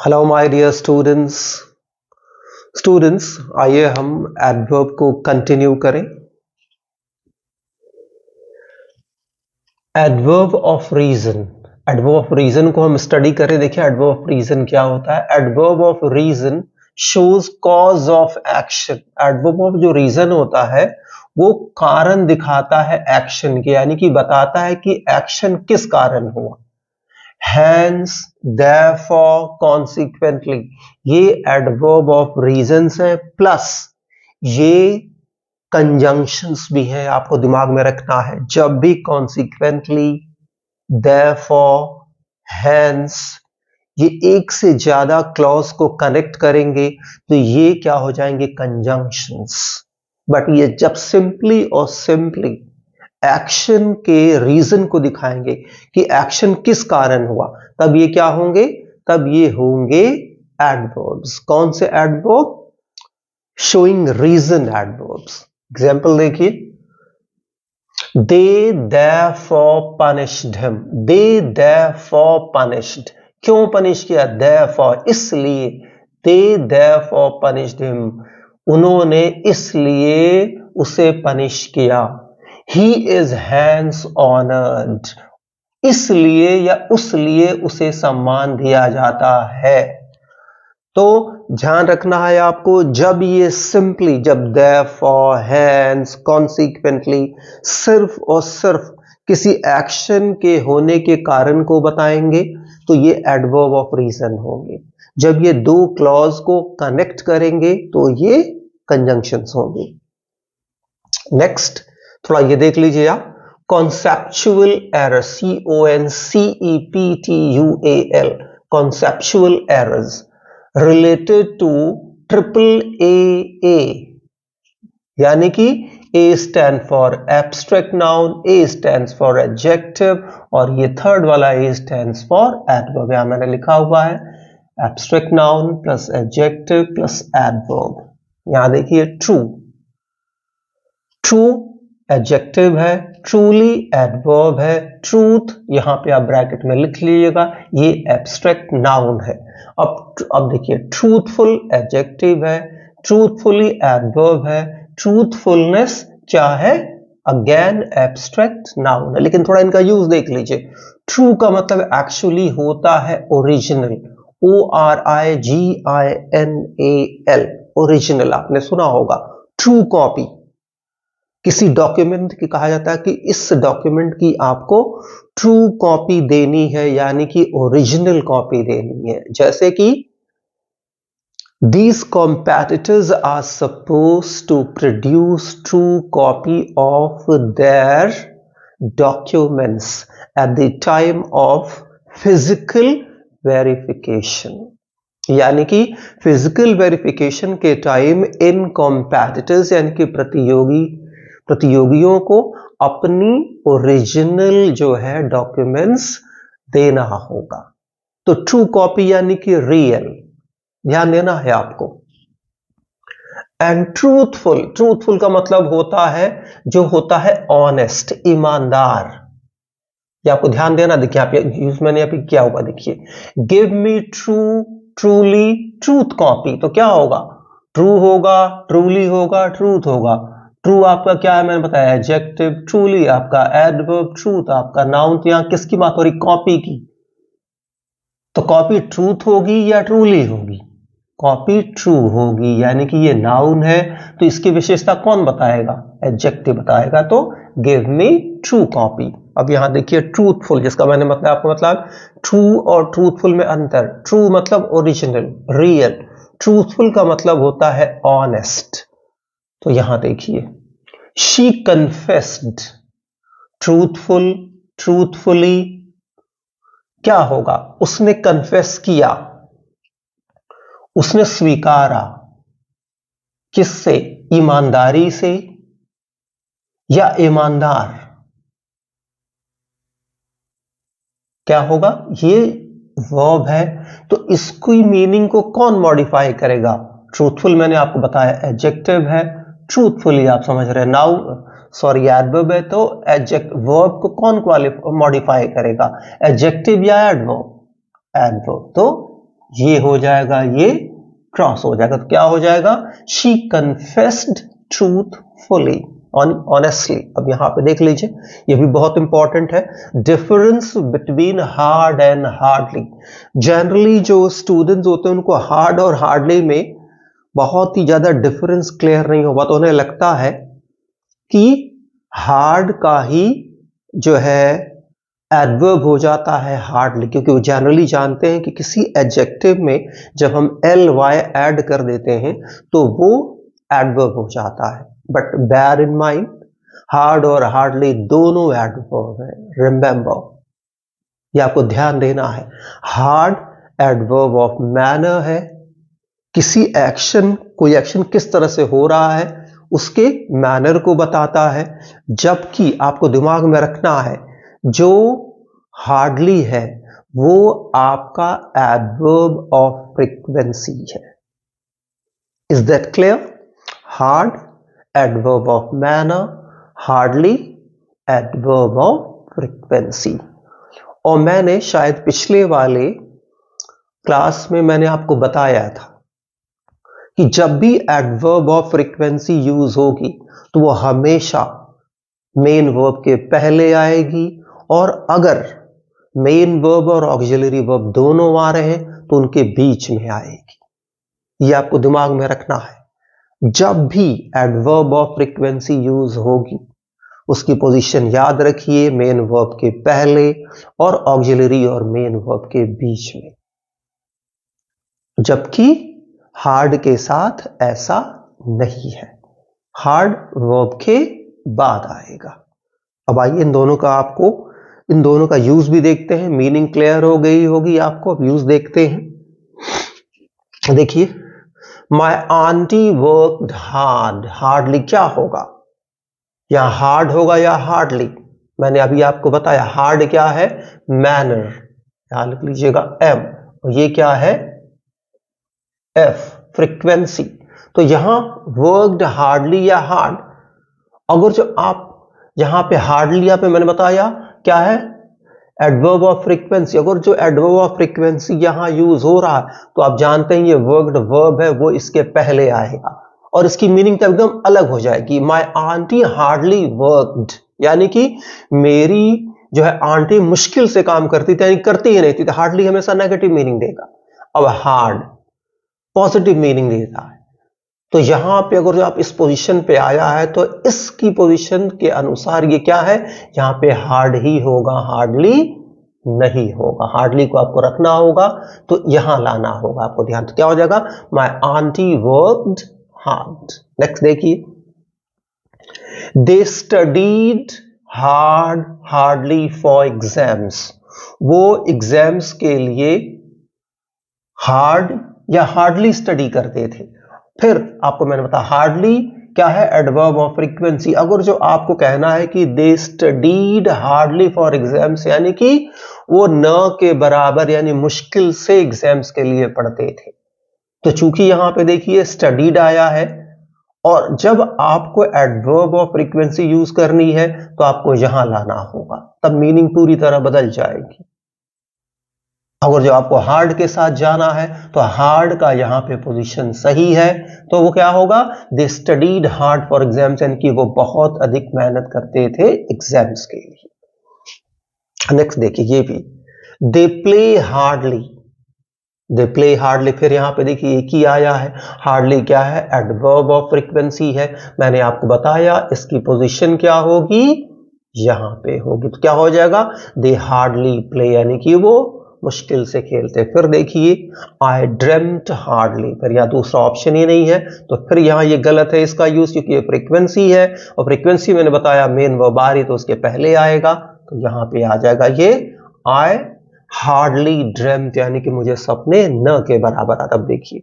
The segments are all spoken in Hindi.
हेलो माय डियर स्टूडेंट्स आइए हम एडवर्ब को कंटिन्यू करें। एडवर्ब ऑफ रीजन को हम स्टडी करें। देखिए एडवर्ब ऑफ रीजन क्या होता है। Adverb of reason shows cause of action. Adverb of जो रीजन होता है वो कारण दिखाता है एक्शन के, यानी कि बताता है कि एक्शन किस कारण हुआ। Hence, therefore, consequently, ये एडवर्ब ऑफ रीजंस है, प्लस ये कंजंक्शंस भी हैं, आपको दिमाग में रखना है। जब भी consequently, therefore, hence ये एक से ज्यादा क्लॉज को कनेक्ट करेंगे तो ये क्या हो जाएंगे, कंजंक्शंस। बट ये जब सिंपली और सिंपली एक्शन के रीजन को दिखाएंगे कि एक्शन किस कारण हुआ, तब ये क्या होंगे, तब ये होंगे एडवर्ब्स। कौन से adverb? Showing reason adverbs. Example देखिए, they therefore punished him. They therefore punished, क्यों पनिश किया? देयरफॉर, इसलिए। दे देयरफॉर पनिश्ड हिम, उन्होंने इसलिए उसे पनिश किया। He is hence honored, इसलिए या उसलिए उसे सम्मान दिया जाता है। तो ध्यान रखना है आपको, जब ये सिंपली, जब therefore, hence, consequently सिर्फ और सिर्फ किसी एक्शन के होने के कारण को बताएंगे तो ये एडवर्ब ऑफ रीजन होंगे। जब ये दो क्लॉज को कनेक्ट करेंगे तो ये कंजंक्शंस होंगे। नेक्स्ट थोड़ा ये देख लीजिए आप, conceptual error, CONCEPTUAL, conceptual errors related to AAA, यानी कि A stand for abstract noun, A stands for adjective, और ये थर्ड वाला A स्टैंड्स फॉर एडवर्ब। यहां मैंने लिखा हुआ है abstract noun plus adjective plus adverb. यहां देखिए ट्रू, ट्रू एडजेक्टिव है, ट्रूली एडवर्ब है, ट्रूथ यहां पे आप ब्रैकेट में लिख लीजिएगा, ये एब्स्ट्रैक्ट नाउन है। अब देखिए, ट्रूथफुल एडजेक्टिव है, ट्रूथफुली एडवर्ब है, ट्रूथफुलनेस क्या है? अगेन एब्स्ट्रैक्ट नाउन है। लेकिन थोड़ा इनका यूज देख लीजिए। ट्रू का मतलब एक्चुअली होता है ओरिजिनल, ORIGINAL, ओरिजिनल आपने सुना होगा। ट्रू कॉपी, किसी डॉक्यूमेंट की कहा जाता है कि इस डॉक्यूमेंट की आपको ट्रू कॉपी देनी है, यानी कि ओरिजिनल कॉपी देनी है। जैसे कि these competitors are supposed to produce true copy of their documents at the time of physical verification, यानी कि फिजिकल वेरिफिकेशन के टाइम इन कॉम्पेटिटर्स यानी कि प्रतियोगियों को अपनी ओरिजिनल जो है डॉक्यूमेंट्स देना होगा। तो ट्रू कॉपी यानी कि रियल, ध्यान देना है आपको। एंड ट्रूथफुल, ट्रूथफुल का मतलब होता है जो होता है ऑनेस्ट, ईमानदार। ये आपको ध्यान देना। देखिए आप यूज मैंने यहाँ पे किया हुआ, देखिए give me true, truly, truth copy, तो क्या होगा? ट्रू होगा, ट्रूली होगा, ट्रूथ होगा। ट्रू आपका क्या है, मैंने बताया एडजेक्टिव, ट्रूली आपका एडवर्ब, ट्रूथ आपका नाउन। तो यहां किसकी बात हो रही? कॉपी की। तो कॉपी ट्रूथ होगी या ट्रूली होगी? कॉपी ट्रू होगी, यानी कि ये नाउन है तो इसकी विशेषता कौन बताएगा? एडजेक्टिव बताएगा। तो गिव मी ट्रू कॉपी। अब यहां देखिए ट्रूथफुल, जिसका मैंने मतलब आपको मतलब ट्रू और ट्रूथफुल में अंतर। ट्रू मतलब ओरिजिनल, रियल। ट्रूथफुल का मतलब होता है ऑनेस्ट। तो यहां देखिए, शी कन्फेस्ड, ट्रूथफुल, ट्रूथफुली, क्या होगा? उसने कन्फेस किया, उसने स्वीकारा। किससे? ईमानदारी से या ईमानदार? क्या होगा? ये वर्ब है तो इसकी मीनिंग को कौन मॉडिफाई करेगा? ट्रूथफुल मैंने आपको बताया एडजेक्टिव है, ट्रूथफुली आप समझ रहे हैं नाउन, सॉरी एडवर्ब है, तो वर्ब को कौन मॉडिफाई करेगा? एडजेक्टिव या एडवर्ब? एडवर्ब। तो ये हो जाएगा, ये क्रॉस हो जाएगा, तो क्या हो जाएगा, शी कन्फेस्ड ट्रूथफुली, ऑनेस्टली। अब यहां पे देख लीजिए, ये भी बहुत इंपॉर्टेंट है, difference between hard and hardly. Generally जो स्टूडेंट्स होते हैं उनको हार्ड और हार्डली में बहुत ही ज्यादा डिफरेंस क्लियर नहीं होगा, तो उन्हें लगता है कि हार्ड का ही जो है एडवर्ब हो जाता है हार्डली, क्योंकि वो जनरली जानते हैं कि किसी एडजेक्टिव में जब हम एल वाई ऐड कर देते हैं तो वो एडवर्ब हो जाता है। But bear in mind, hard और हार्डली दोनों एडवर्ब है, रिमेंबर, ये आपको ध्यान देना है। हार्ड एडवर्ब ऑफ मैनर है, किसी एक्शन, कोई एक्शन किस तरह से हो रहा है उसके मैनर को बताता है, जबकि आपको दिमाग में रखना है जो हार्डली है वो आपका एडवर्ब ऑफ फ्रीक्वेंसी है। Is that clear? Hard adverb of manner, hardly adverb of frequency. और मैंने शायद पिछले वाले क्लास में मैंने आपको बताया था कि जब भी एडवर्ब ऑफ फ्रीक्वेंसी यूज होगी तो वो हमेशा मेन वर्ब के पहले आएगी, और अगर मेन वर्ब और ऑक्सिलरी वर्ब दोनों आ रहे हैं तो उनके बीच में आएगी। ये आपको दिमाग में रखना है, जब भी एडवर्ब ऑफ फ्रीक्वेंसी यूज होगी उसकी पोजीशन याद रखिए, मेन वर्ब के पहले और ऑक्सिलरी और मेन वर्ब के बीच में, जबकि हार्ड के साथ ऐसा नहीं है, हार्ड वर्ब के बाद आएगा। अब आइए इन दोनों का यूज भी देखते हैं, मीनिंग क्लियर हो गई होगी आपको, अब यूज देखते हैं। देखिए, my aunty worked hard, hardly क्या होगा, या हार्ड होगा या हार्डली। मैंने अभी आपको बताया हार्ड क्या है, मैनर, यहां लिख लीजिएगा एम, और ये क्या है, एफ, फ्रीक्वेंसी। तो यहां वर्कड हार्डली या हार्ड, अगर जो आप यहां पे हार्डली यहाँ पे मैंने बताया क्या है, एडवर्ब ऑफ फ्रीक्वेंसी, अगर जो एडवर्ब ऑफ फ्रीक्वेंसी यहां यूज हो रहा है तो आप जानते हैं ये वर्कड वर्ब है, वो इसके पहले आएगा और इसकी मीनिंग तो एकदम अलग हो जाएगी। माय आंटी हार्डली वर्कड, यानी कि मेरी जो है आंटी मुश्किल से काम करती थी, यानी करती ही नहीं थी, तो हार्डली हमेशा नेगेटिव मीनिंग देगा। अब हार्ड पॉजिटिव मीनिंग देता है, तो यहां पे अगर जो आप इस पोजीशन पे आया है तो इसकी पोजीशन के अनुसार ये क्या है, यहां पे हार्ड ही होगा, हार्डली नहीं होगा। हार्डली को आपको रखना होगा तो यहां लाना होगा आपको ध्यान, तो क्या हो जाएगा, my aunty worked hard. Next देखिए, they studied hard hardly for exams, वो एग्जाम्स के लिए हार्ड या हार्डली स्टडी करते थे। फिर आपको मैंने बताया हार्डली क्या है, एडवर्ब ऑफ फ्रीक्वेंसी। अगर जो आपको कहना है कि दे स्टडीड हार्डली फॉर एग्जाम्स, यानी कि वो न के बराबर यानी मुश्किल से एग्जाम्स के लिए पढ़ते थे, तो चूंकि यहां पे देखिए स्टडीड आया है और जब आपको एडवर्ब ऑफ फ्रीक्वेंसी यूज करनी है तो आपको यहां लाना होगा, तब मीनिंग पूरी तरह बदल जाएगी। अगर जो आपको हार्ड के साथ जाना है तो हार्ड का यहां पे पोजीशन सही है, तो वो क्या होगा, दे स्टडीड हार्ड फॉर एग्जाम्स, यानी कि वो बहुत अधिक मेहनत करते थे एग्जाम्स के लिए। नेक्स्ट देखिए, ये भी they play hardly, they play hardly, फिर यहां पे देखिए एक ही आया है, हार्डली क्या है, एडवर्ब ऑफ फ्रीक्वेंसी है। मैंने आपको बताया इसकी पोजीशन क्या होगी, यहां पे होगी, तो क्या हो जाएगा, दे हार्डली प्ले, यानी कि वो मुश्किल से खेलते। फिर देखिए आई ड्रीम्ड हार्डली, फिर यहाँ दूसरा ऑप्शन ही नहीं है, तो फिर यहाँ ये गलत है इसका यूज, क्योंकि ये फ्रीक्वेंसी है और फ्रीक्वेंसी मैंने बताया मेन वर्ब आ रही तो उसके पहले आएगा, तो यहाँ पे आ जाएगा ये आई हार्डली ड्रीम्ड, यानी कि मुझे सपने न के बराबर आता। अब देखिए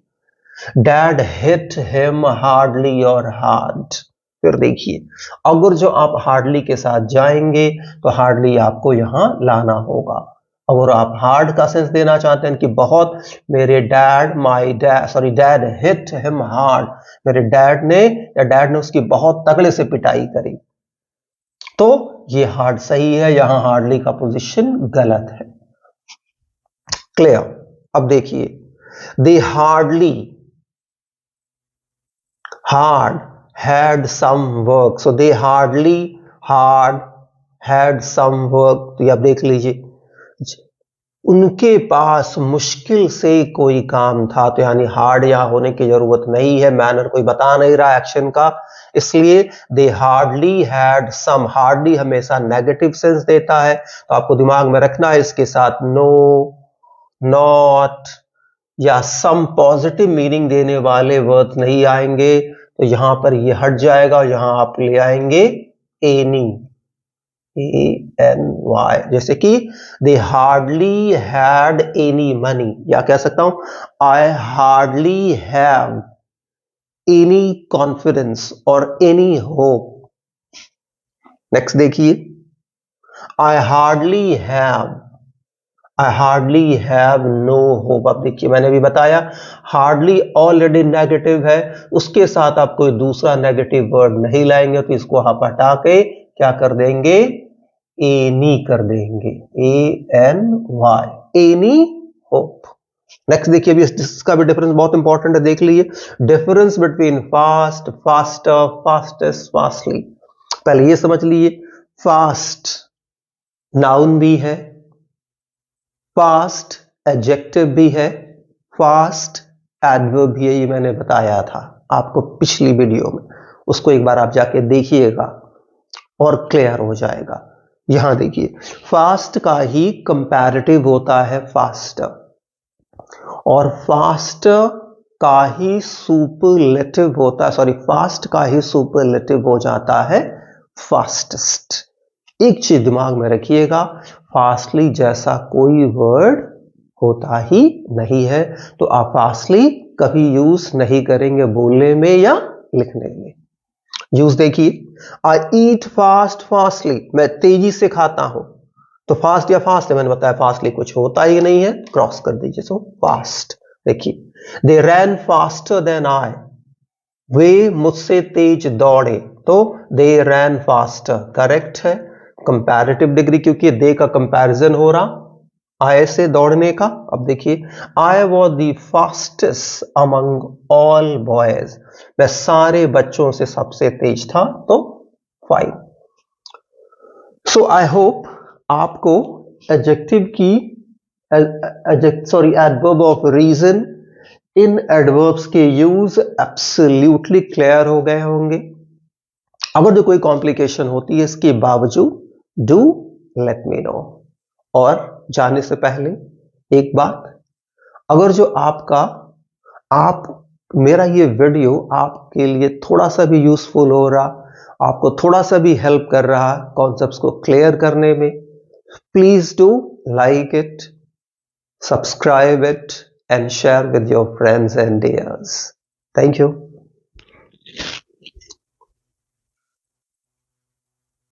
डैड हिट हिम हार्डली और हार्ड, फिर देखिए अगर जो आप हार्डली के साथ जाएंगे तो हार्डली आपको यहां लाना होगा। अगर आप हार्ड का सेंस देना चाहते हैं कि बहुत, मेरे डैड हिट हिम हार्ड, मेरे डैड ने उसकी बहुत तगड़े से पिटाई करी, तो ये हार्ड सही है, यहां हार्डली का पोजीशन गलत है। क्लियर? अब देखिए they hardly had some work, so they hardly had some work। तो ये आप देख लीजिए, उनके पास मुश्किल से कोई काम था, तो यानी हार्ड यहां होने की जरूरत नहीं है, मैनर कोई बता नहीं रहा एक्शन का, इसलिए दे हार्डली हैड सम। हार्डली हमेशा नेगेटिव सेंस देता है, तो आपको दिमाग में रखना है इसके साथ नो, नॉट या सम पॉजिटिव मीनिंग देने वाले वर्ड नहीं आएंगे, तो यहां पर ये हट जाएगा और यहां आप ले आएंगे एनी, ANY, जैसे कि they hardly had any money, या कह सकता हूं I hardly have any confidence और एनी होप। नेक्स्ट देखिए, I hardly have no hope. अब देखिए मैंने भी बताया हार्डली ऑलरेडी नेगेटिव है, उसके साथ आप कोई दूसरा नेगेटिव वर्ड नहीं लाएंगे, तो इसको आप हटा के क्या कर देंगे, एनी कर देंगे, ANY, एनी होप। नेक्स्ट देखिए, अभी इसका भी डिफरेंस बहुत इंपॉर्टेंट है, देख लीजिए, difference between fast, faster, fastest, fastly. पहले ये समझ लीजिए, फास्ट नाउन भी है, फास्ट एडजेक्टिव भी है, फास्ट एडवर्ब भी है, ये मैंने बताया था आपको पिछली वीडियो में, उसको एक बार आप जाके देखिएगा और क्लियर हो जाएगा। यहां देखिए, फास्ट का ही कंपैरेटिव होता है फास्टर, और फास्टर का ही सुपरलेटिव होता है, सॉरी फास्ट का ही सुपरलेटिव हो जाता है फास्टेस्ट। एक चीज दिमाग में रखिएगा, फास्टली जैसा कोई वर्ड होता ही नहीं है, तो आप फास्टली कभी यूज नहीं करेंगे बोलने में या लिखने में। यूज देखिए, आई ईट फास्ट फास्टली, मैं तेजी से खाता हूं, तो फास्ट या फास्ट मैंने बताया फास्टली कुछ होता ही नहीं है, क्रॉस कर दीजिए, सो फास्ट। देखिए, दे रैन फास्टर देन आई, वे मुझसे तेज दौड़े, तो दे रैन फास्टर करेक्ट है, कंपैरेटिव डिग्री, क्योंकि दे का कंपैरिजन हो रहा आई से दौड़ने का। अब देखिए, I was the fastest among all boys, मैं सारे बच्चों से सबसे तेज था, तो 5। सो आई होप आपको एडजेक्टिव की एडवर्ब ऑफ रीजन, इन एडवर्ब्स के यूज एब्सोल्युटली क्लियर हो गए होंगे। अगर जो कोई कॉम्प्लिकेशन होती है इसके बावजूद डू लेट मी नो। और जाने से पहले एक बात, अगर जो मेरा ये वीडियो आपके लिए थोड़ा सा भी यूजफुल हो रहा, आपको थोड़ा सा भी हेल्प कर रहा कॉन्सेप्ट्स को क्लियर करने में, please do like it, subscribe it and share with your friends and dears. Thank you.